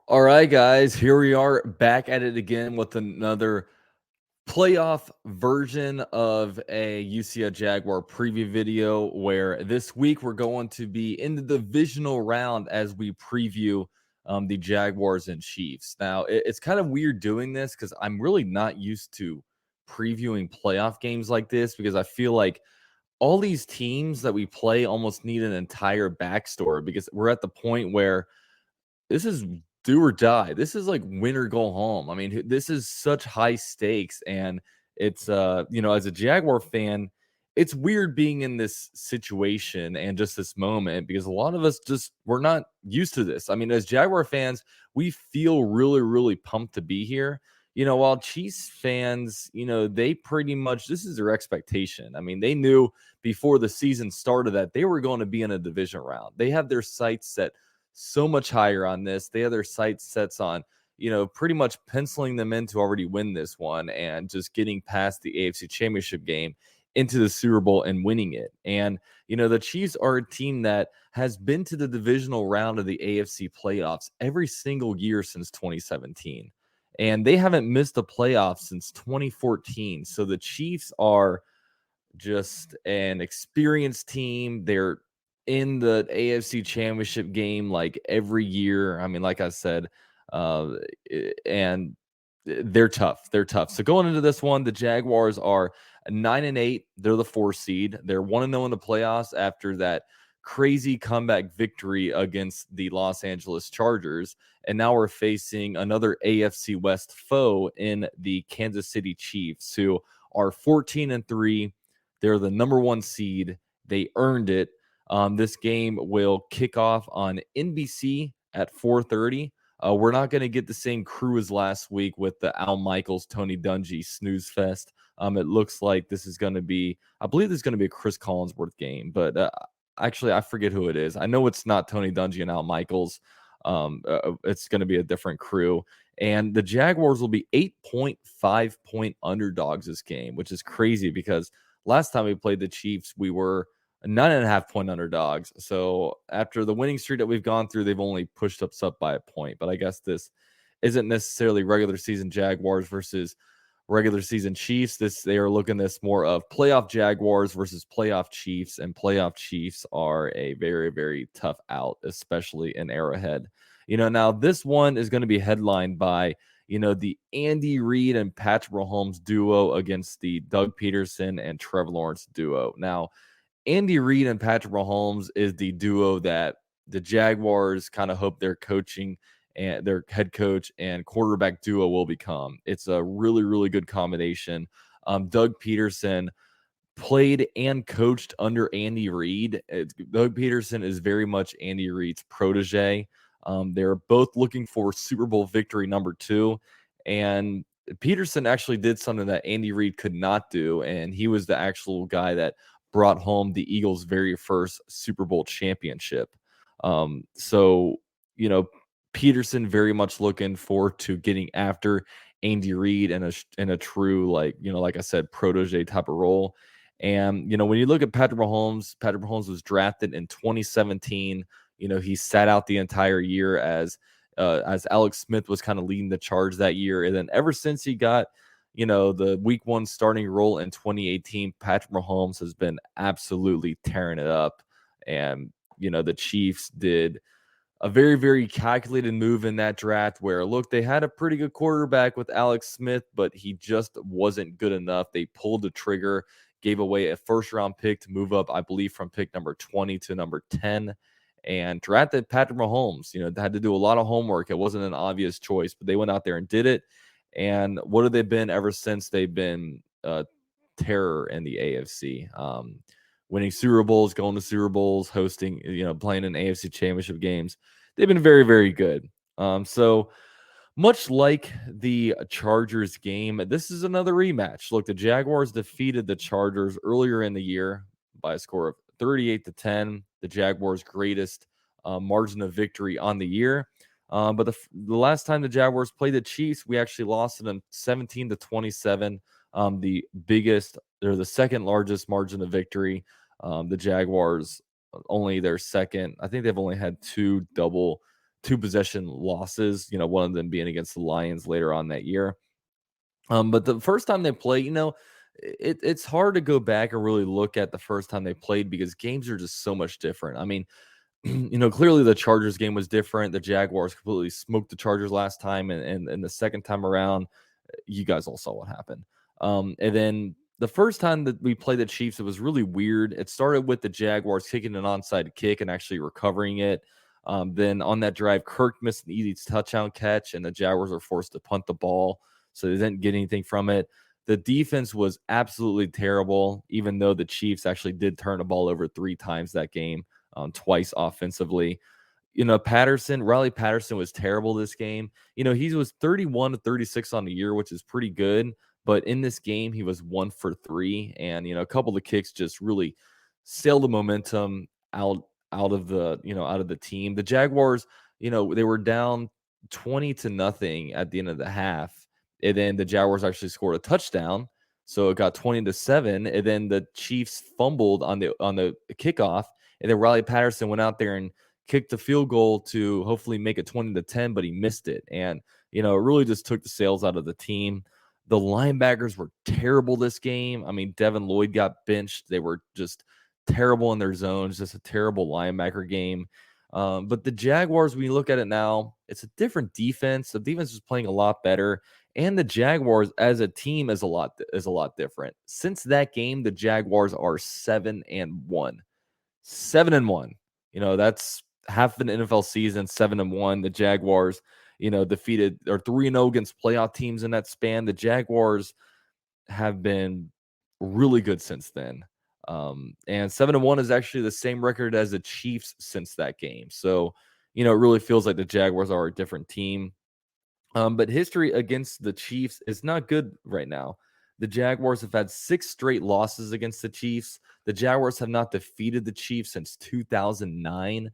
All right, guys, here we are back at it again with another playoff version of a UCF Jaguar preview video where this week we're going to be in the divisional round as we preview the Jaguars and Chiefs. Now, it's kind of weird doing this because I'm really not used to previewing playoff games like this because I feel like all these teams that we play almost need an entire backstory because we're at the point where this is do or die. This is like win or go home. I mean, this is such high stakes, and it's as a Jaguar fan, it's weird being in this situation and just this moment because a lot of us just we're not used to this. I mean, as Jaguar fans, we feel really, really pumped to be here. While Chiefs fans, they pretty much this is their expectation. I mean, they knew before the season started that they were going to be in a division round. They have their sights set so much higher on this. They have their sights sets on, pretty much penciling them in to already win this one and just getting past the AFC Championship game into the Super Bowl and winning it. And, the Chiefs are a team that has been to the divisional round of the AFC playoffs every single year since 2017. And they haven't missed a playoff since 2014. So the Chiefs are just an experienced team. They're in the AFC Championship game like every year. I mean, like I said, and they're tough. They're tough. So going into this one, the Jaguars are 9-8. They're the 4 seed. They're 1-0 in the playoffs after that crazy comeback victory against the Los Angeles Chargers. And now we're facing another AFC West foe in the Kansas City Chiefs, who are 14-3. They're the number 1 seed. They earned it. This game will kick off on NBC at 4:30. We're not going to get the same crew as last week with the Al Michaels, Tony Dungy snooze fest. It looks like this is going to be, I believe this is going to be a Chris Collinsworth game, but actually I forget who it is. I know it's not Tony Dungy and Al Michaels. It's going to be a different crew. And the Jaguars will be 8.5-point underdogs this game, which is crazy because last time we played the Chiefs, we were 9.5-point underdogs. So after the winning streak that we've gone through, they've only pushed us up by a point. But I guess this isn't necessarily regular season Jaguars versus regular season Chiefs. They are looking this more of playoff Jaguars versus playoff Chiefs, and playoff Chiefs are a very, very tough out, especially in Arrowhead. Now this one is going to be headlined by the Andy Reid and Patrick Mahomes duo against the Doug Peterson and Trevor Lawrence duo. Now, Andy Reid and Patrick Mahomes is the duo that the Jaguars kind of hope their coaching and their head coach and quarterback duo will become. It's a really, really good combination. Doug Peterson played and coached under Andy Reid. Doug Peterson is very much Andy Reid's protege. They're both looking for Super Bowl victory number 2. And Peterson actually did something that Andy Reid could not do. And he was the actual guy that brought home the Eagles' very first Super Bowl championship. So, Peterson very much looking forward to getting after Andy Reid in a true, like I said, protege type of role. And, when you look at Patrick Mahomes was drafted in 2017. He sat out the entire year as Alex Smith was kind of leading the charge that year. And then ever since he got, the week 1 starting role in 2018, Patrick Mahomes has been absolutely tearing it up. And, the Chiefs did a very, very calculated move in that draft where, look, they had a pretty good quarterback with Alex Smith, but he just wasn't good enough. They pulled the trigger, gave away a first-round pick to move up, I believe, from pick number 20 to number 10, and drafted Patrick Mahomes. They had to do a lot of homework. It wasn't an obvious choice, but they went out there and did it. And what have they been ever since? They've been terror in the AFC. Winning Super Bowls, going to Super Bowls, hosting, playing in AFC Championship games. They've been very, very good. So much like the Chargers game, this is another rematch. Look, the Jaguars defeated the Chargers earlier in the year by a score of 38-10, the Jaguars' greatest margin of victory on the year. But the last time the Jaguars played the Chiefs, we actually lost to them 17-27. They're the second largest margin of victory. The Jaguars only their second. I think they've only had two 2 possession losses, one of them being against the Lions later on that year. But the first time they play, it's hard to go back and really look at the first time they played because games are just so much different. I mean, clearly the Chargers game was different. The Jaguars completely smoked the Chargers last time, and the second time around, you guys all saw what happened. And then the first time that we played the Chiefs, it was really weird. It started with the Jaguars kicking an onside kick and actually recovering it. Then on that drive, Kirk missed an easy touchdown catch, and the Jaguars were forced to punt the ball, so they didn't get anything from it. The defense was absolutely terrible, even though the Chiefs actually did turn the ball over 3 times that game, twice offensively. Riley Patterson was terrible this game. He was 31 to 36 on the year, which is pretty good. But in this game, he was 1 for 3. And, a couple of the kicks just really sailed the momentum out of the team. The Jaguars, they were down 20 to nothing at the end of the half. And then the Jaguars actually scored a touchdown. So it got 20 to 7. And then the Chiefs fumbled on the kickoff. And then Riley Patterson went out there and kicked the field goal to hopefully make it 20 to 10, but he missed it. And, it really just took the sails out of the team. The linebackers were terrible this game. I mean, Devin Lloyd got benched. They were just terrible in their zones, just a terrible linebacker game. But the Jaguars, when you look at it now, it's a different defense. The defense is playing a lot better. And the Jaguars as a team is a lot different. Since that game, the Jaguars are 7-1. 7-1. That's half an NFL season, 7-1. The Jaguars, defeated or 3-0 against playoff teams in that span. The Jaguars have been really good since then. And 7-1 is actually the same record as the Chiefs since that game. So, it really feels like the Jaguars are a different team. But history against the Chiefs is not good right now. The Jaguars have had 6 straight losses against the Chiefs. The Jaguars have not defeated the Chiefs since 2009.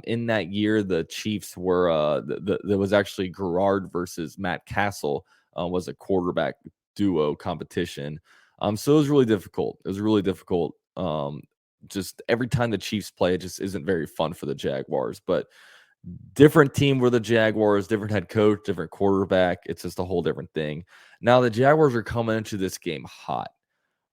In that year, the Chiefs were there was actually Garrard versus Matt Castle was a quarterback duo competition. So it was really difficult. Just every time the Chiefs play, it just isn't very fun for the Jaguars. But different team were the Jaguars, different head coach, different quarterback. It's just a whole different thing. Now the Jaguars are coming into this game hot,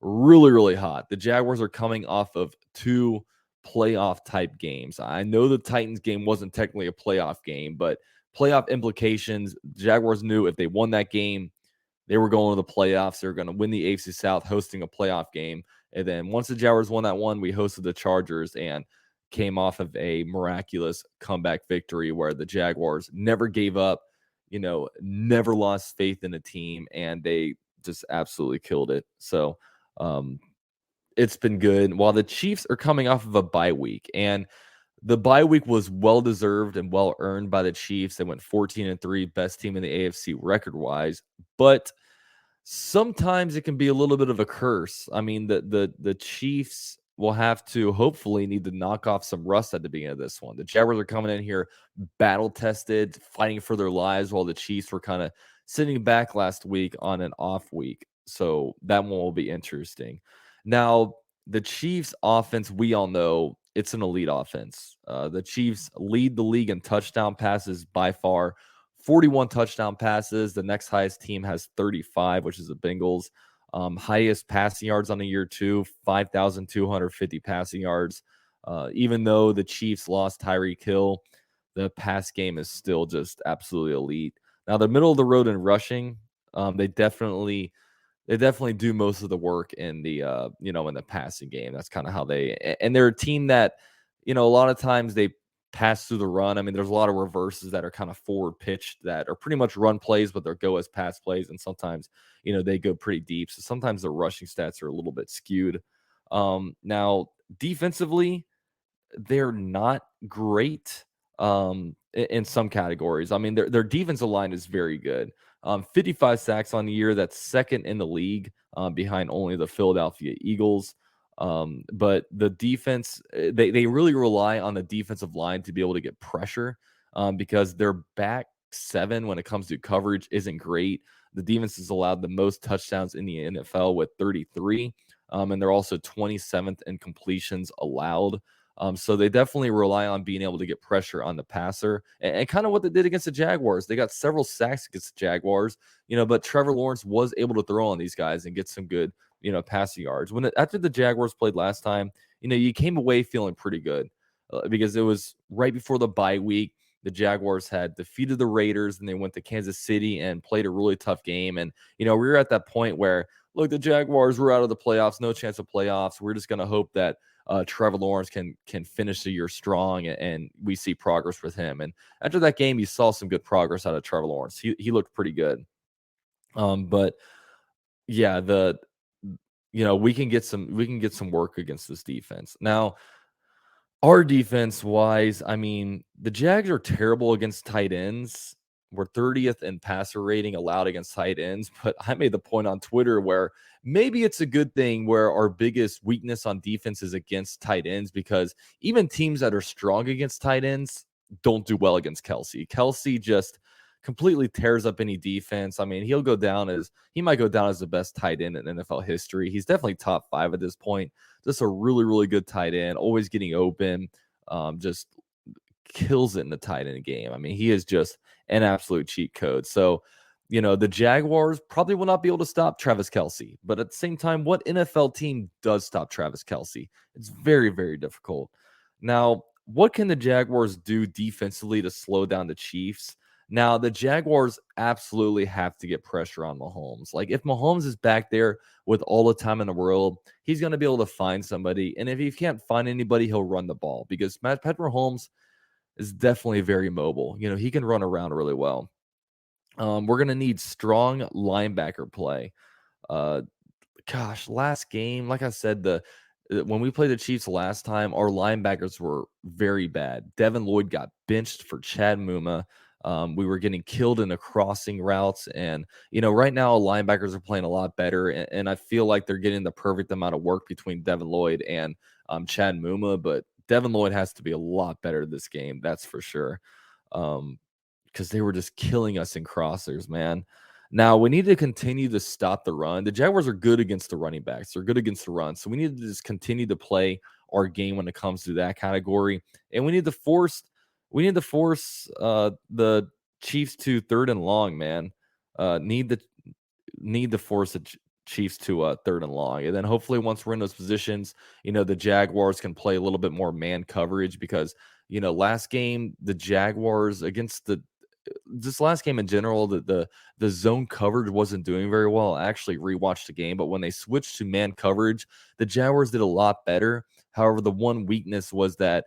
really, really hot. The Jaguars are coming off of 2 playoff type games. I know the Titans game wasn't technically a playoff game, but playoff implications, Jaguars knew if they won that game, they were going to the playoffs. They were going to win the AFC South, hosting a playoff game. And then once the Jaguars won that one, we hosted the Chargers and came off of a miraculous comeback victory where the Jaguars never gave up, never lost faith in the team, and they just absolutely killed it. So it's been good. While the Chiefs are coming off of a bye week, and the bye week was well-deserved and well-earned by the Chiefs. They went 14-3, best team in the AFC record-wise. But sometimes it can be a little bit of a curse. I mean, the Chiefs will have to hopefully need to knock off some rust at the beginning of this one. The Jaguars are coming in here battle-tested, fighting for their lives, while the Chiefs were kind of sitting back last week on an off week. So that one will be interesting. Now, the Chiefs offense, we all know it's an elite offense. The Chiefs lead the league in touchdown passes by far. 41 touchdown passes. The next highest team has 35, which is the Bengals. Highest passing yards on the year, too, 5,250 passing yards. Even though the Chiefs lost Tyreek Hill, the pass game is still just absolutely elite. Now, the middle of the road in rushing, they definitely do most of the work in the in the passing game. That's kind of how and they're a team that, a lot of times they pass through the run. I mean, there's a lot of reverses that are kind of forward pitched that are pretty much run plays, but they'll go as pass plays. And sometimes, they go pretty deep. So sometimes the rushing stats are a little bit skewed. Now, defensively, they're not great in some categories. I mean, their defensive line is very good. 55 sacks on the year. That's second in the league behind only the Philadelphia Eagles. But the defense, they really rely on the defensive line to be able to get pressure because their back 7 when it comes to coverage isn't great. The defense has allowed the most touchdowns in the NFL with 33. And they're also 27th in completions allowed. So they definitely rely on being able to get pressure on the passer, and kind of what they did against the Jaguars. They got several sacks against the Jaguars, but Trevor Lawrence was able to throw on these guys and get some good, passing yards. After the Jaguars played last time, you came away feeling pretty good because it was right before the bye week. The Jaguars had defeated the Raiders, and they went to Kansas City and played a really tough game. And, we were at that point where, look, the Jaguars were out of the playoffs, no chance of playoffs. We're just going to hope that Trevor Lawrence can finish the year strong, and we see progress with him. And after that game, you saw some good progress out of Trevor Lawrence. He looked pretty good. But yeah, we can get some work against this defense. Now, our defense wise, I mean, the Jags are terrible against tight ends. We're 30th in passer rating allowed against tight ends. But I made the point on Twitter where maybe it's a good thing where our biggest weakness on defense is against tight ends, because even teams that are strong against tight ends don't do well against Kelsey. Kelsey just completely tears up any defense. I mean, he might go down as the best tight end in NFL history. He's definitely top 5 at this point. Just a really, really good tight end, always getting open, just kills it in the tight end game. I mean, he is just an absolute cheat code. So, the Jaguars probably will not be able to stop Travis Kelce. But at the same time, what NFL team does stop Travis Kelce? It's very, very difficult. Now, what can the Jaguars do defensively to slow down the Chiefs? Now, the Jaguars absolutely have to get pressure on Mahomes. Like, if Mahomes is back there with all the time in the world, he's going to be able to find somebody. And if he can't find anybody, he'll run the ball, because Patrick Mahomes is definitely very mobile. He can run around really well. We're going to need strong linebacker play. Last game, like I said, when we played the Chiefs last time, our linebackers were very bad. Devin Lloyd got benched for Chad Muma. We were getting killed in the crossing routes. And, right now, linebackers are playing a lot better. And I feel like they're getting the perfect amount of work between Devin Lloyd and Chad Muma. But Devin Lloyd has to be a lot better this game. That's for sure. Because they were just killing us in crossers, man. Now, we need to continue to stop the run. The Jaguars are good against the running backs. They're good against the run. So we need to just continue to play our game when it comes to that category. And we need to force the Chiefs to 3rd and long, man. Need to force the Chiefs to 3rd and long. And then hopefully once we're in those positions, the Jaguars can play a little bit more man coverage, because, last game, the Jaguars against this last game in general, the zone coverage wasn't doing very well. I actually rewatched the game, but when they switched to man coverage, the Jaguars did a lot better. However, the one weakness was that,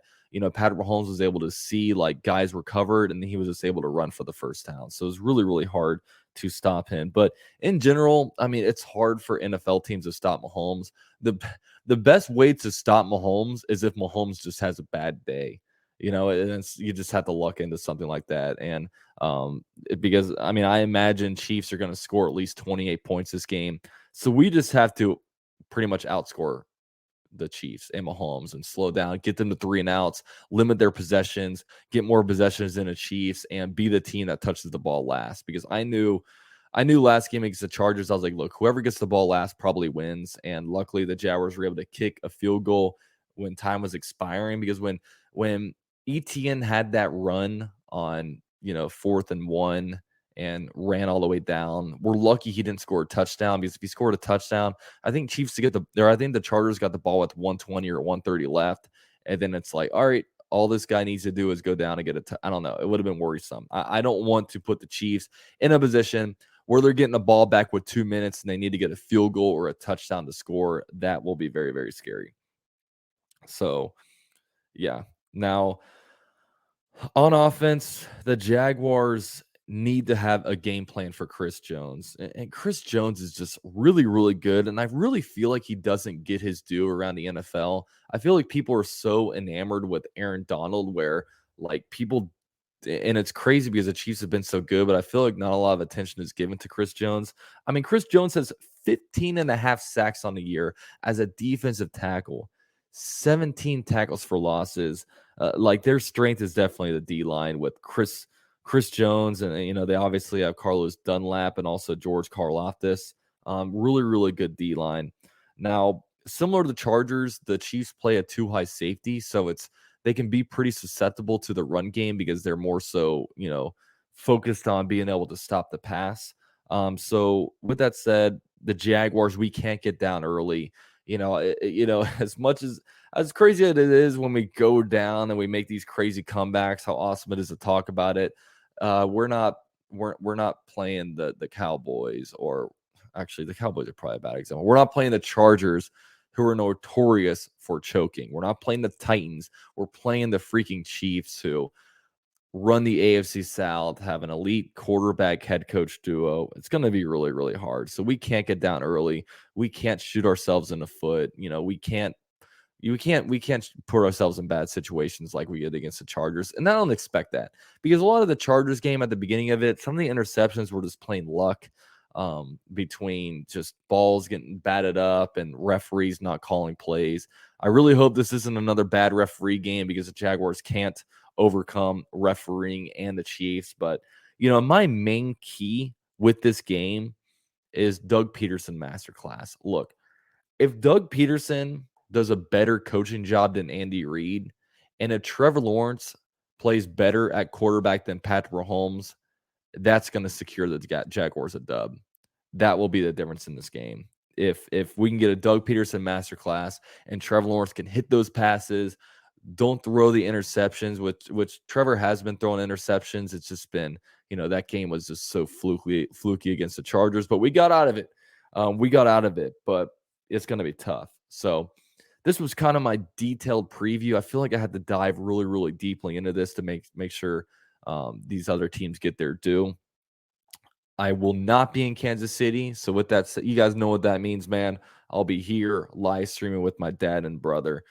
Patrick Mahomes was able to see like guys were covered, and he was just able to run for the first down. So it was really, really hard to stop him. But in general, I mean, it's hard for NFL teams to stop Mahomes. The best way to stop Mahomes is if Mahomes just has a bad day. And you just have to luck into something like that. And because, I mean, I imagine Chiefs are going to score at least 28 points this game. So we just have to pretty much outscore the Chiefs and Mahomes and slow down, get them to 3 and outs, limit their possessions, get more possessions than the Chiefs, and be the team that touches the ball last. Because I knew last game against the Chargers, I was like, look, whoever gets the ball last probably wins. And luckily the Jaguars were able to kick a field goal when time was expiring, because when Etienne had that run on 4th and 1 and ran all the way down, we're lucky he didn't score a touchdown, because if he scored a touchdown, I think the Chargers got the ball with 120 or 130 left, and then it's like, all right, all this guy needs to do is go down and get I don't know. It would have been worrisome. I don't want to put the Chiefs in a position where they're getting the ball back with 2 minutes and they need to get a field goal or a touchdown to score. That will be very, very scary. So, yeah. Now, on offense, the Jaguars need to have a game plan for Chris Jones. And Chris Jones is just really, really good. And I really feel like he doesn't get his due around the NFL. I feel like people are so enamored with Aaron Donald, where like people, and it's crazy because the Chiefs have been so good, but I feel like not a lot of attention is given to Chris Jones. I mean, Chris Jones has 15 and a half sacks on the year as a defensive tackle, 17 tackles for losses. Like, their strength is definitely the D line with Chris Jones, and they obviously have Carlos Dunlap and also George Karlaftis. Really, really good D line. Now, similar to the Chargers, the Chiefs play a too high safety, so they can be pretty susceptible to the run game because they're more so, focused on being able to stop the pass. So with that said, the Jaguars, we can't get down early. As much as crazy as it is when we go down and we make these crazy comebacks, how awesome it is to talk about it. We're not playing the Cowboys, or actually the Cowboys are probably a bad example. We're not playing the Chargers, who are notorious for choking. We're not playing the Titans. We're playing the freaking Chiefs, who run the AFC South, have an elite quarterback head coach duo. It's going to be really, really hard. So we can't get down early. We can't shoot ourselves in the foot. We can't put ourselves in bad situations like we did against the Chargers. And I don't expect that, because a lot of the Chargers game at the beginning of it, some of the interceptions were just plain luck, between just balls getting batted up and referees not calling plays. I really hope this isn't another bad referee game, because the Jaguars can't overcome refereeing and the Chiefs. But, my main key with this game is Doug Peterson masterclass. Look, if Doug Peterson does a better coaching job than Andy Reid, and if Trevor Lawrence plays better at quarterback than Patrick Mahomes, that's going to secure the Jaguars a dub. That will be the difference in this game. If we can get a Doug Peterson masterclass and Trevor Lawrence can hit those passes, don't throw the interceptions, which Trevor has been throwing interceptions. It's just been, that game was just so fluky against the Chargers, but we got out of it. But it's going to be tough. So this was kind of my detailed preview. I feel like I had to dive really, really deeply into this to make sure these other teams get their due. I will not be in Kansas City. So with that said, you guys know what that means, man. I'll be here live streaming with my dad and brother.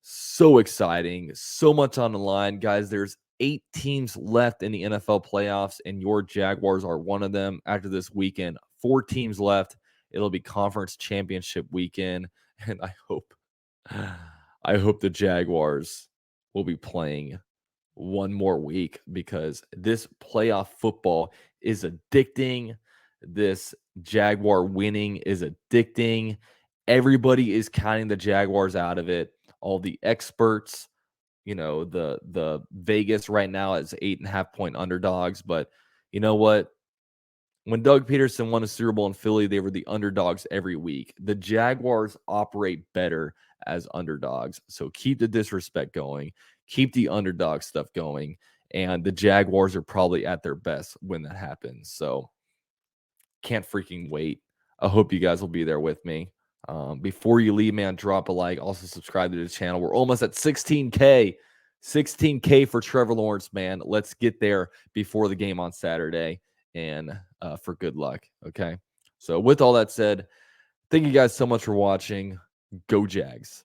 So exciting. So much on the line, guys. There's 8 teams left in the NFL playoffs, and your Jaguars are one of them. After this weekend, 4 teams left. It'll be conference championship weekend. And I hope the Jaguars will be playing one more week, because this playoff football is addicting. This Jaguar winning is addicting. Everybody is counting the Jaguars out of it. All the experts, the Vegas right now is 8.5-point underdogs. But you know what? When Doug Peterson won a Super Bowl in Philly, they were the underdogs every week. The Jaguars operate better as underdogs. So keep the disrespect going. Keep the underdog stuff going. And the Jaguars are probably at their best when that happens. So can't freaking wait. I hope you guys will be there with me. Before you leave, man, drop a like. Also subscribe to the channel. We're almost at 16K. 16K for Trevor Lawrence, man. Let's get there before the game on Saturday. And for good luck. Okay. So with all that said, thank you guys so much for watching. Go Jags.